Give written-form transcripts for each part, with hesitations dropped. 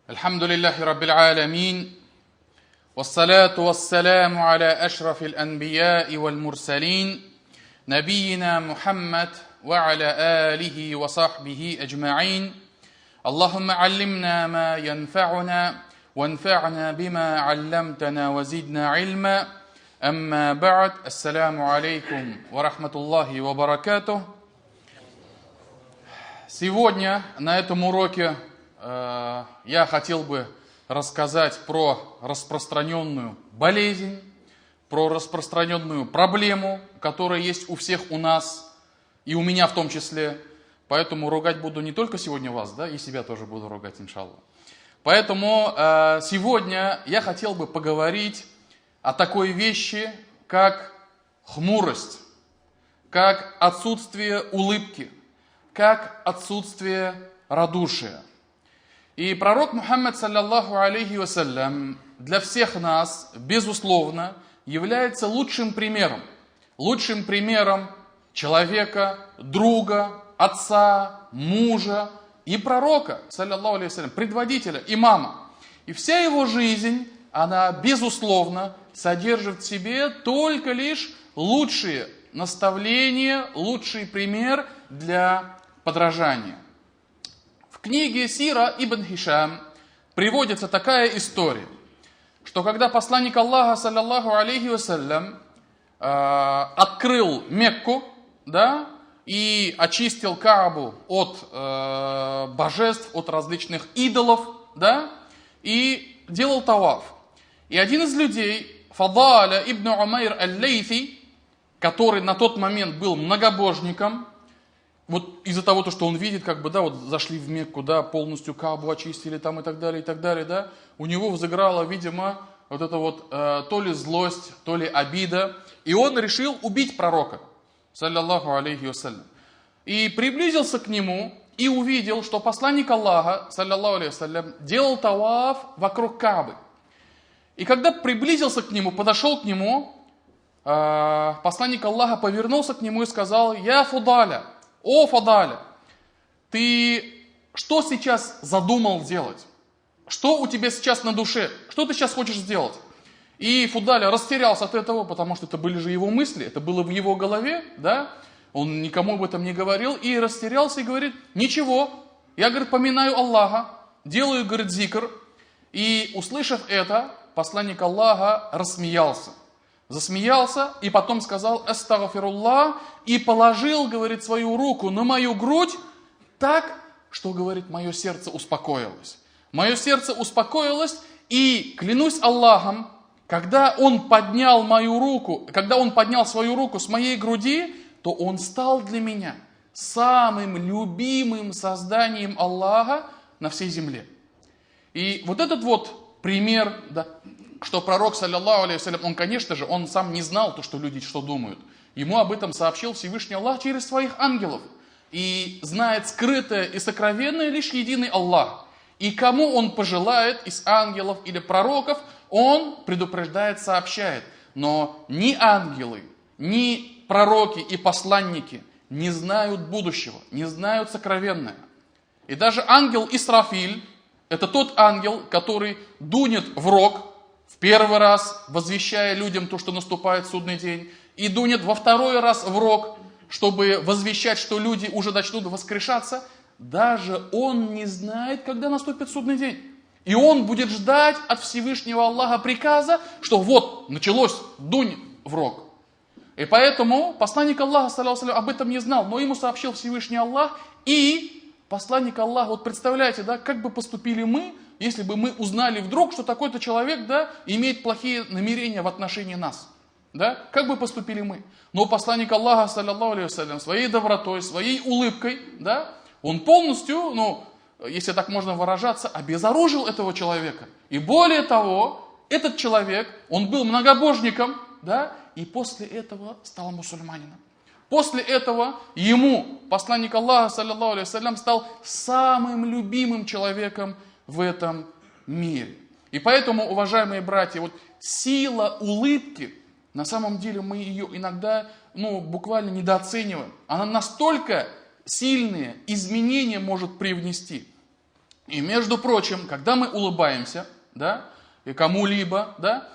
الحمد لله رب العالمين والصلاة والسلام على أشرف الأنبياء والمرسلين نبينا محمد وعلى آله وصحبه أجمعين اللهم علمنا ما ينفعنا وانفعنا بما علمتنا وزدنا علما أما بعد السلام عليكم ورحمة الله وبركاته. Сегодня на этом уроке я хотел бы рассказать про распространенную болезнь, про распространенную проблему, которая есть у всех у нас, и у меня в том числе. Поэтому ругать буду не только сегодня вас, да, и себя тоже буду ругать, иншаллах. Поэтому сегодня я хотел бы поговорить о такой вещи, как хмурость, как отсутствие улыбки, как отсутствие радушия. И пророк Мухаммад, саллаллаху алейхи вассалям, для всех нас, безусловно, является лучшим примером человека, друга, отца, мужа и пророка, саллаллаху алейхи вассалям, предводителя, имама. И вся его жизнь, она, безусловно, содержит в себе только лишь лучшие наставления, лучший пример для подражания. В книге Сира ибн Хишам приводится такая история, что когда посланник Аллаха, саллаллаху алейхи вассалям, открыл Мекку, да, и очистил Каабу от божеств, от различных идолов, да, и делал таваф. И один из людей, Фадаля ибн Умайр аль-Лейфи, который на тот момент был многобожником, вот из-за того, что он видит, как бы, да, вот зашли в Мекку, да, полностью Каабу очистили там и так далее, да, у него взыграла, видимо, вот это вот то ли злость, то ли обида, и он решил убить пророка, саллаллаху алейхи вассалям. И приблизился к нему и увидел, что посланник Аллаха, саллаллаху алейхи вассалям, делал таваф вокруг Каабы. И когда приблизился к нему, подошел к нему, посланник Аллаха повернулся к нему и сказал: «Я Фудаля, о Фадаля, ты что сейчас задумал делать? Что у тебя сейчас на душе? Что ты сейчас хочешь сделать?» И Фудаля растерялся от этого, потому что это были же его мысли, это было в его голове, да? Он никому об этом не говорил, и растерялся и говорит: «Ничего, я, говорит, поминаю Аллаха, делаю, говорит, зикр». И, услышав это, посланник Аллаха рассмеялся. Засмеялся и потом сказал: «Астагфируллах», и положил, говорит, свою руку на мою грудь так, что, говорит, мое сердце успокоилось. Мое сердце успокоилось, и клянусь Аллахом, когда он поднял мою руку, когда он поднял свою руку с моей груди, то он стал для меня самым любимым созданием Аллаха на всей земле. И вот этот вот пример, да, что пророк, саллаллаху алейхи вассалям, он, конечно же, он сам не знал то, что люди что думают. Ему об этом сообщил Всевышний Аллах через своих ангелов. И знает скрытое и сокровенное лишь единый Аллах. И кому он пожелает из ангелов или пророков, он предупреждает, сообщает. Но ни ангелы, ни пророки и посланники не знают будущего, не знают сокровенное. И даже ангел Исрафиль, это тот ангел, который дунет в рог, в первый раз возвещая людям то, что наступает судный день, и дунет во второй раз в рог, чтобы возвещать, что люди уже начнут воскрешаться, даже он не знает, когда наступит судный день. И он будет ждать от Всевышнего Аллаха приказа, что вот, началось, дунь в рог. И поэтому посланник Аллаха, саллаллаху алейхи, об этом не знал, но ему сообщил Всевышний Аллах, и посланник Аллаха, вот представляете, да, как бы поступили мы, если бы мы узнали вдруг, что такой-то человек, да, имеет плохие намерения в отношении нас. Да? Как бы поступили мы? Но посланник Аллаха, саллаллаху алейхи вассалям, своей добротой, своей улыбкой, да, он полностью, ну, если так можно выражаться, обезоружил этого человека. И более того, этот человек, он был многобожником, да, и после этого стал мусульманином. После этого ему посланник Аллаха, саллаллаху алейхи вассалям, стал самым любимым человеком в этом мире. И поэтому, уважаемые братья, вот сила улыбки, на самом деле мы ее иногда, ну, буквально недооцениваем. Она настолько сильные изменения может привнести. И между прочим, когда мы улыбаемся, да, и кому-либо, да,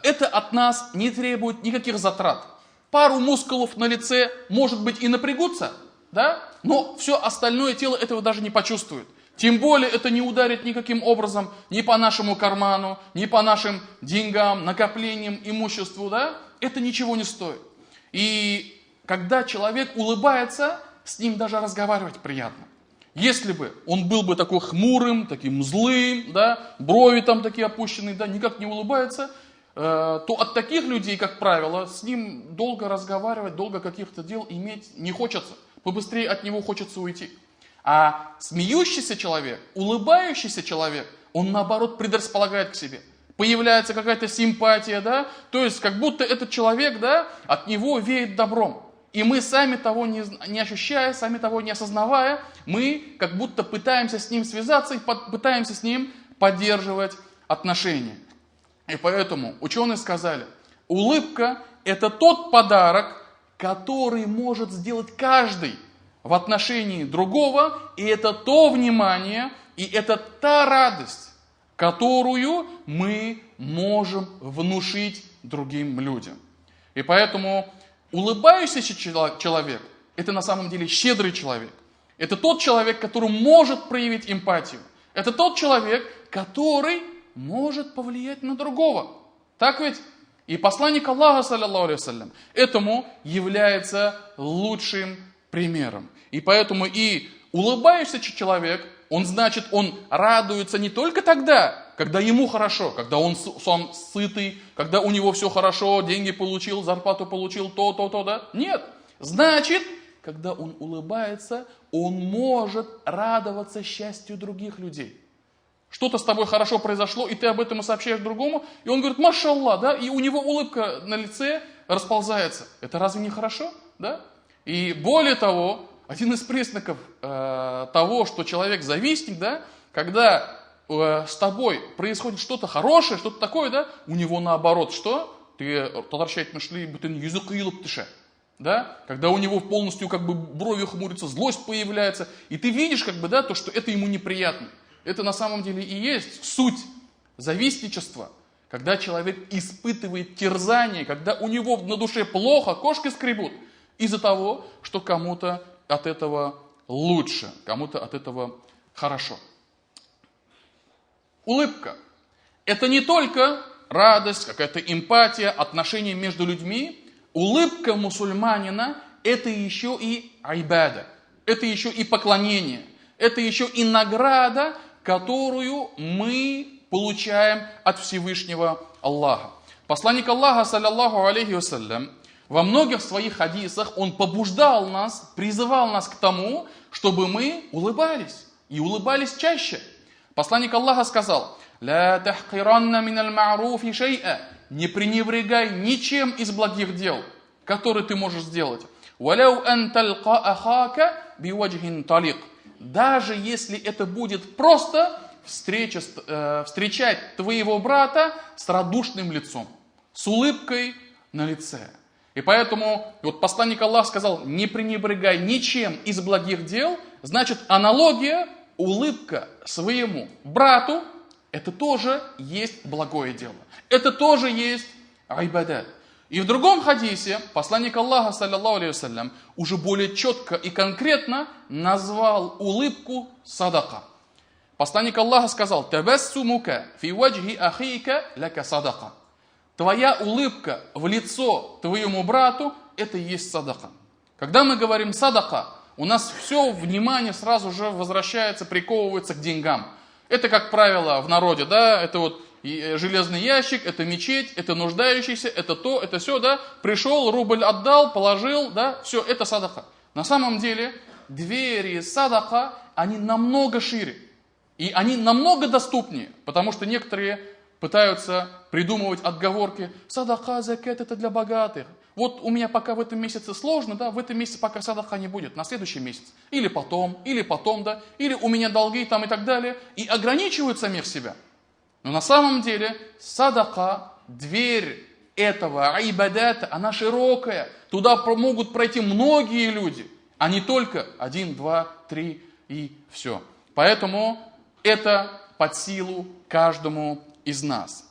это от нас не требует никаких затрат. Пару мускулов на лице, может быть, и напрягутся, да, но все остальное тело этого даже не почувствует. Тем более это не ударит никаким образом ни по нашему карману, ни по нашим деньгам, накоплениям, имуществу, да, это ничего не стоит. И когда человек улыбается, с ним даже разговаривать приятно. Если бы он был бы такой хмурым, таким злым, да, брови там такие опущенные, да, никак не улыбается, то от таких людей, как правило, с ним долго разговаривать, долго каких-то дел иметь не хочется. Побыстрее от него хочется уйти. А смеющийся человек, улыбающийся человек, он наоборот предрасполагает к себе. Появляется какая-то симпатия, да, то есть как будто этот человек, да, от него веет добром. И мы сами того не ощущая, сами того не осознавая, мы как будто пытаемся с ним связаться и пытаемся с ним поддерживать отношения. И поэтому ученые сказали, улыбка – это тот подарок, который может сделать каждый в отношении другого, и это то внимание, и это та радость, которую мы можем внушить другим людям. И поэтому улыбающийся человек – это на самом деле щедрый человек. Это тот человек, который может проявить эмпатию. Это тот человек, который может повлиять на другого. Так ведь? И посланник Аллаха, саллаллаху алейхи вассалям, этому является лучшим примером. И поэтому и улыбающийся человек, он радуется не только тогда, когда ему хорошо, когда он сам сытый, когда у него все хорошо, деньги получил, зарплату получил, то, да. Нет. Значит, когда он улыбается, он может радоваться счастью других людей. Что-то с тобой хорошо произошло, и ты об этом и сообщаешь другому, и он говорит, машаллах, да, и у него улыбка на лице расползается. Это разве не хорошо? Да? И более того, один из признаков того, что человек завистник, да, когда с тобой происходит что-то хорошее, что-то такое, да, у него наоборот, что? Ты татарчайт нашли, бүтін юзі қиылып түші. Да? Когда у него полностью как бы брови хмурятся, злость появляется, и ты видишь как бы, да, то, что это ему неприятно. Это на самом деле и есть суть завистничества. Когда человек испытывает терзание, когда у него на душе плохо, кошки скребут, из-за того, что кому-то от этого лучше, кому-то от этого хорошо. Улыбка – это не только радость, какая-то эмпатия, отношения между людьми. Улыбка мусульманина – это еще и айбада, это еще и поклонение, это еще и награда, которую мы получаем от Всевышнего Аллаха. Посланник Аллаха, саллаллаху алейхи вассалям, во многих своих хадисах он побуждал нас, призывал нас к тому, чтобы мы улыбались. И улыбались чаще. Посланник Аллаха сказал, «Ля тахкиранна миналь ма'руфи шей'a». Не пренебрегай ничем из благих дел, которые ты можешь сделать. «Валяу ан талqa ахака биwajhin талик». Даже если это будет просто встречать твоего брата с радушным лицом, с улыбкой на лице. И поэтому вот посланник Аллаха сказал, не пренебрегай ничем из благих дел, значит аналогия, улыбка своему брату, это тоже есть благое дело. Это тоже есть айбадат. И в другом хадисе посланник Аллаха, саллаллаху алейхи вассалям, уже более четко и конкретно назвал улыбку садака. Посланник Аллаха сказал, «Табассумука фи ваджхи ахика ляка садака». Твоя улыбка в лицо твоему брату – это и есть садака. Когда мы говорим садака, у нас все внимание сразу же возвращается, приковывается к деньгам. Это, как правило, в народе, да, это вот железный ящик, это мечеть, это нуждающийся, это то, это все, да, пришел, рубль отдал, положил, да, все, это садака. На самом деле, двери садака, они намного шире, и они намного доступнее, потому что некоторые пытаются придумывать отговорки, садака, закат, это для богатых. Вот у меня пока в этом месяце сложно, да, в этом месяце пока садака не будет, на следующий месяц. Или потом, да, или у меня долги там и так далее. И ограничивают самих себя. Но на самом деле садака, дверь этого айбадата, она широкая. Туда могут пройти многие люди, а не только 1, 2, 3 и все. Поэтому это под силу каждому из нас.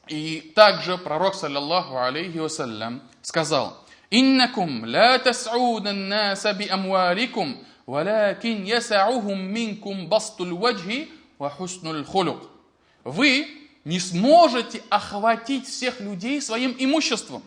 И также пророк, саллаллаху алейхи вассалям, сказал: «Иннакум ла тас'удан наса би амваликум, валякин яса'ухум минкум бастул ваджи ва хуснул хулук». Вы не сможете охватить всех людей своим имуществом.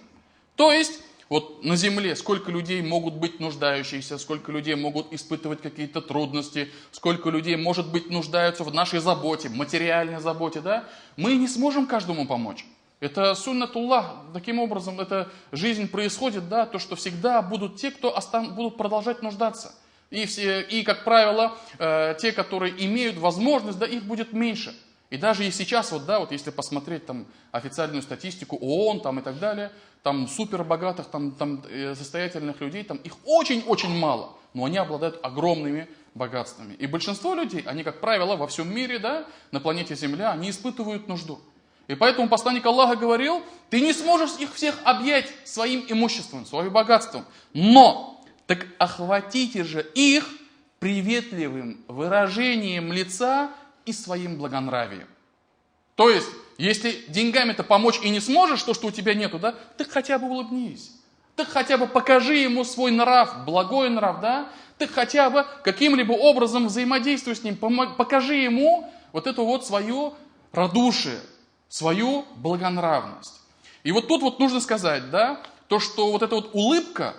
То есть, вот на земле сколько людей могут быть нуждающиеся, сколько людей могут испытывать какие-то трудности, сколько людей, может быть, нуждаются в нашей заботе, материальной заботе, да? Мы не сможем каждому помочь. Это суннатуллах, таким образом, эта жизнь происходит, да, то, что всегда будут те, кто будут продолжать нуждаться. И как правило, те, которые имеют возможность, да, их будет меньше. И даже и сейчас, вот, да, вот если посмотреть там официальную статистику ООН там, и так далее, там супербогатых, там состоятельных людей, там их очень-очень мало, но они обладают огромными богатствами. И большинство людей, они, как правило, во всем мире, да, на планете Земля, они испытывают нужду. И поэтому посланник Аллаха говорил: ты не сможешь их всех объять своим имуществом, своим богатством, но так охватите же их приветливым выражением лица и своим благонравием. То есть, если деньгами-то помочь и не сможешь, то, что у тебя нету, да, так хотя бы улыбнись. Так хотя бы покажи ему свой нрав, благой нрав, да. Так хотя бы каким-либо образом взаимодействуй с ним, покажи ему вот это вот свое радушие, свою благонравность. И вот тут вот нужно сказать, да, то, что вот эта вот улыбка,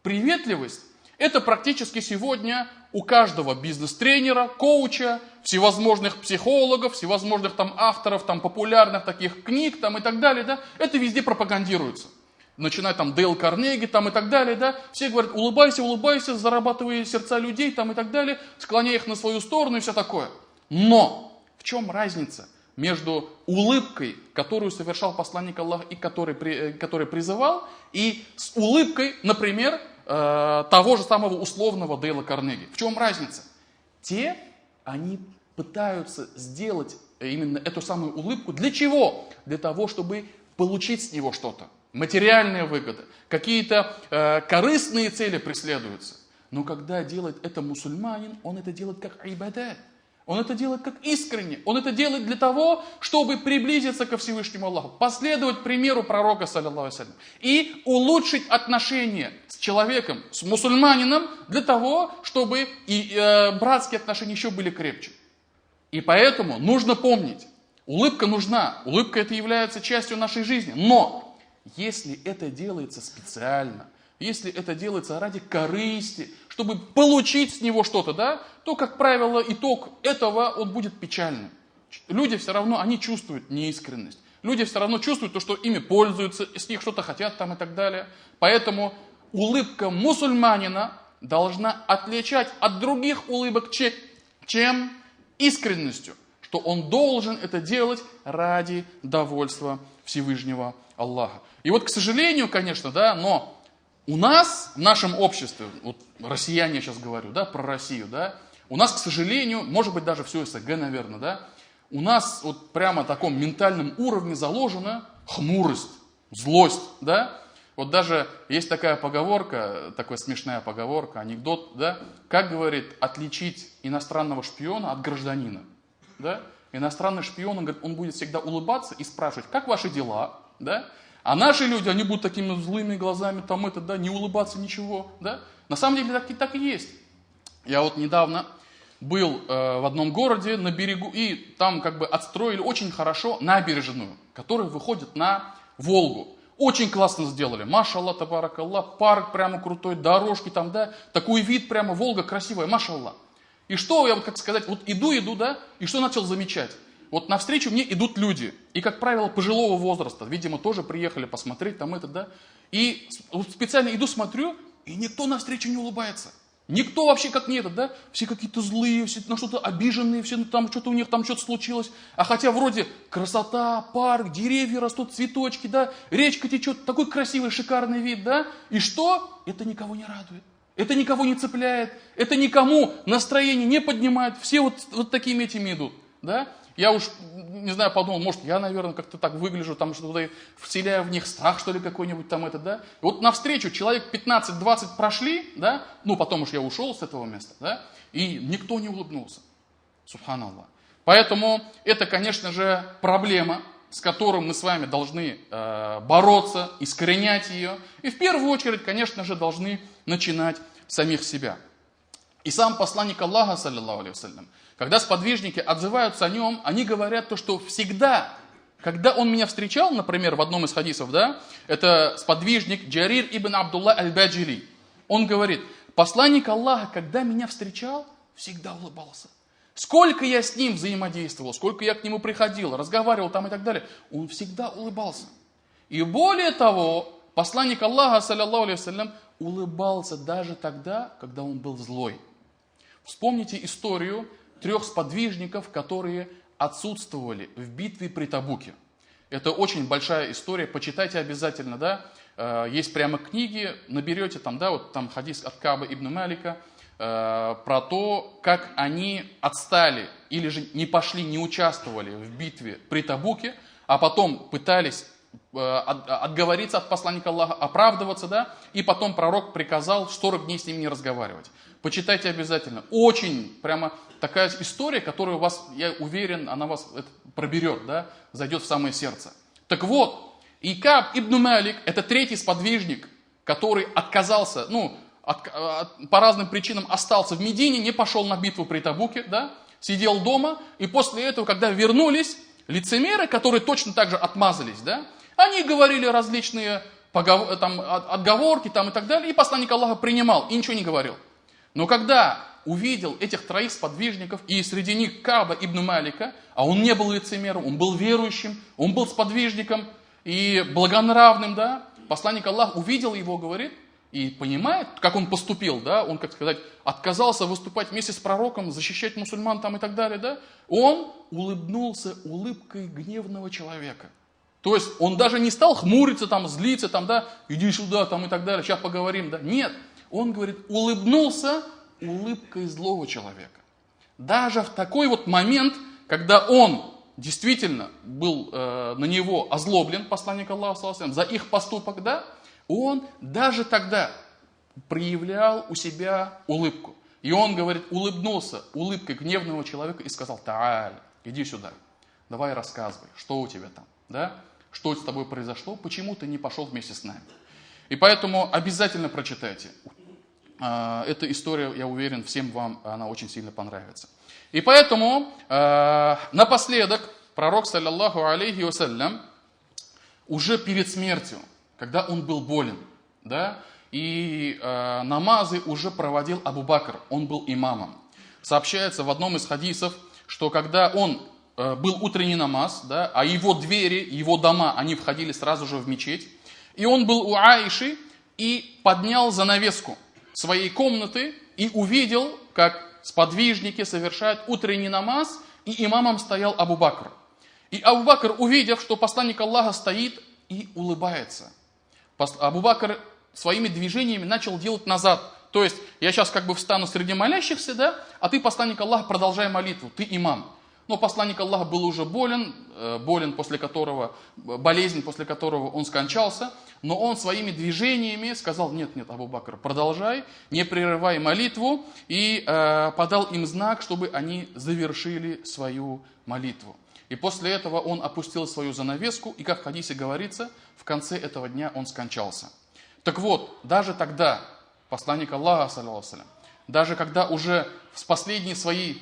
приветливость, это практически сегодня у каждого бизнес-тренера, коуча, всевозможных психологов, всевозможных там авторов, там популярных таких книг там и так далее, да, это везде пропагандируется. Начиная там Дейл Карнеги там и так далее, да, все говорят: улыбайся, улыбайся, зарабатывай сердца людей там и так далее, склоняй их на свою сторону и все такое. Но в чем разница между улыбкой, которую совершал посланник Аллаха и который призывал, и с улыбкой, например, того же самого условного Дейла Карнеги? В чем разница? Те, они пытаются сделать именно эту самую улыбку. Для чего? Для того, чтобы получить с него что-то. Материальные выгоды, какие-то корыстные цели преследуются. Но когда делает это мусульманин, он это делает как ибадат. Он это делает как искренне. Он это делает для того, чтобы приблизиться ко Всевышнему Аллаху, последовать примеру пророка, саллаллаху алейхи вассалям, и улучшить отношения с человеком, с мусульманином, для того, чтобы и братские отношения еще были крепче. И поэтому нужно помнить, улыбка нужна, улыбка это является частью нашей жизни, но если это делается специально, если это делается ради корысти, чтобы получить с него что-то, да, то, как правило, итог этого, он будет печальным. Люди все равно, они чувствуют неискренность. Люди все равно чувствуют то, что ими пользуются, с них что-то хотят там и так далее. Поэтому улыбка мусульманина должна отличать от других улыбок чем искренностью, что он должен это делать ради довольства Всевышнего Аллаха. И вот, к сожалению, конечно, да, но у нас, в нашем обществе, вот россияне я сейчас говорю, да, про Россию, да, у нас, к сожалению, может быть, даже все СНГ, наверное, да, у нас вот прямо на таком ментальном уровне заложена хмурость, злость, да. Вот даже есть такая поговорка, такая смешная поговорка, анекдот, да, как, говорит, отличить иностранного шпиона от гражданина, да. Иностранный шпион, он, говорит, он будет всегда улыбаться и спрашивать: как ваши дела, да. А наши люди, они будут такими злыми глазами, там это, да, не улыбаться, ничего, да. На самом деле так и есть. Я вот недавно был в одном городе на берегу, и там как бы отстроили очень хорошо набережную, которая выходит на Волгу. Очень классно сделали, машаллах, табаракаллах, парк прямо крутой, дорожки там, да, такой вид прямо, Волга красивая, машаллах. И что, я вот как сказать, вот иду, да, и что начал замечать? Вот навстречу мне идут люди, и, как правило, пожилого возраста, видимо, тоже приехали посмотреть там это, да, и вот специально иду, смотрю, и никто навстречу не улыбается. Никто вообще как не этот, да, все какие-то злые, все на что-то обиженные, все там что-то у них там что-то случилось. А хотя вроде красота, парк, деревья растут, цветочки, да, речка течет, такой красивый, шикарный вид, да. И что? Это никого не радует. Это никого не цепляет, это никому настроение не поднимает, все вот такими этими идут, да. Я уж, не знаю, подумал, может, я, наверное, как-то так выгляжу, там что-то вселяю в них страх, что ли, какой-нибудь там это, да. И вот навстречу человек 15-20 прошли, да, ну, потом уж я ушел с этого места, да, и никто не улыбнулся. Субханаллах. Поэтому это, конечно же, проблема, с которой мы с вами должны бороться, искоренять ее. И в первую очередь, конечно же, должны начинать с самих себя. И сам посланник Аллаха, саллиллаху алейхи вассалям, когда сподвижники отзываются о нем, они говорят то, что всегда, когда он меня встречал, например, в одном из хадисов, да, это сподвижник Джарир ибн Абдулла аль-Баджили, он говорит, посланник Аллаха, когда меня встречал, всегда улыбался. Сколько я с ним взаимодействовал, сколько я к нему приходил, разговаривал там и так далее, он всегда улыбался. И более того, посланник Аллаха, саллиллаху алейхи вассалям, улыбался даже тогда, когда он был злой. Вспомните историю 3 сподвижников, которые отсутствовали в битве при Табуке. Это очень большая история, почитайте обязательно, да. Есть прямо книги, наберете там, да, вот там хадис от Кааба ибн Малика, про то, как они отстали или же не пошли, не участвовали в битве при Табуке, а потом пытались отговориться от посланника Аллаха, оправдываться, да, и потом пророк приказал 40 дней с ними не разговаривать. Почитайте обязательно. Очень прямо такая история, которая у вас, я уверен, она вас проберет, да, зайдет в самое сердце. Так вот, и Кааб ибн Малик, это 3-й сподвижник, который отказался, по разным причинам остался в Медине, не пошел на битву при Табуке, да, сидел дома, и после этого, когда вернулись, лицемеры, которые точно так же отмазались, да, они говорили различные отговорки там, и так далее, и посланник Аллаха принимал, и ничего не говорил. Но когда увидел этих 3 сподвижников, и среди них Кааба ибн Малика, а он не был лицемером, он был верующим, он был сподвижником и благонравным, да, посланник Аллаха увидел его, говорит, и понимает, как он поступил, да, он, как сказать, отказался выступать вместе с пророком, защищать мусульман там и так далее, да, он улыбнулся улыбкой гневного человека. То есть он даже не стал хмуриться, там, злиться, там, да, иди сюда, там и так далее, сейчас поговорим, да, нет, он, говорит, улыбнулся улыбкой злого человека. Даже в такой вот момент, когда он действительно был на него озлоблен, посланник Аллаха, за их поступок, да, он даже тогда проявлял у себя улыбку. И он, говорит, улыбнулся улыбкой гневного человека и сказал, Та'аль, иди сюда, давай рассказывай, что у тебя там, да? Что с тобой произошло, почему ты не пошел вместе с нами. И поэтому обязательно прочитайте. Эта история, я уверен, всем вам она очень сильно понравится. И поэтому напоследок пророк, саллаллаху алейхи вассалям, уже перед смертью, когда он был болен, да, и намазы уже проводил Абу Бакр, он был имамом. Сообщается в одном из хадисов, что когда он был утренний намаз, да, а его двери, его дома, они входили сразу же в мечеть, и он был у Аиши и поднял занавеску своей комнаты и увидел, как сподвижники совершают утренний намаз, и имамом стоял Абу Бакр. И Абу Бакр, увидев, что посланник Аллаха стоит и улыбается, Абу Бакр своими движениями начал делать назад. То есть, я сейчас как бы встану среди молящихся, да, а ты, посланник Аллаха, продолжай молитву, ты имам. Но посланник Аллаха был уже болен, болезнь, после которого он скончался, но он своими движениями сказал, нет, Абу Бакр, продолжай, не прерывай молитву, и подал им знак, чтобы они завершили свою молитву. И после этого он опустил свою занавеску, и как в хадисе говорится, в конце этого дня он скончался. Так вот, даже тогда посланник Аллаха, саллаллаху алейхи ва саллям, даже когда уже в последние свои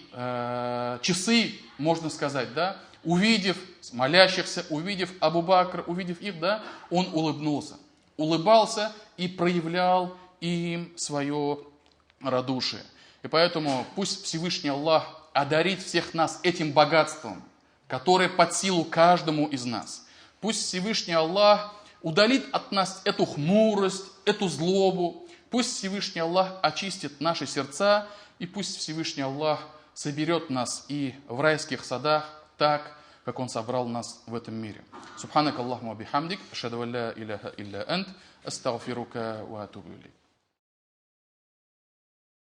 часы, можно сказать, да, увидев молящихся, увидев Абу Бакр, увидев их, да, он улыбнулся. Улыбался и проявлял им свое радушие. И поэтому пусть Всевышний Аллах одарит всех нас этим богатством, которое под силу каждому из нас. Пусть Всевышний Аллах удалит от нас эту хмурость, эту злобу. Пусть Всевышний Аллах очистит наши сердца, и пусть Всевышний Аллах соберет нас и в райских садах так, как Он собрал нас в этом мире. Субханак Аллахумма бихамдик, ашхаду ан ла иляха илля ант, астагфирука ва атубу илейк.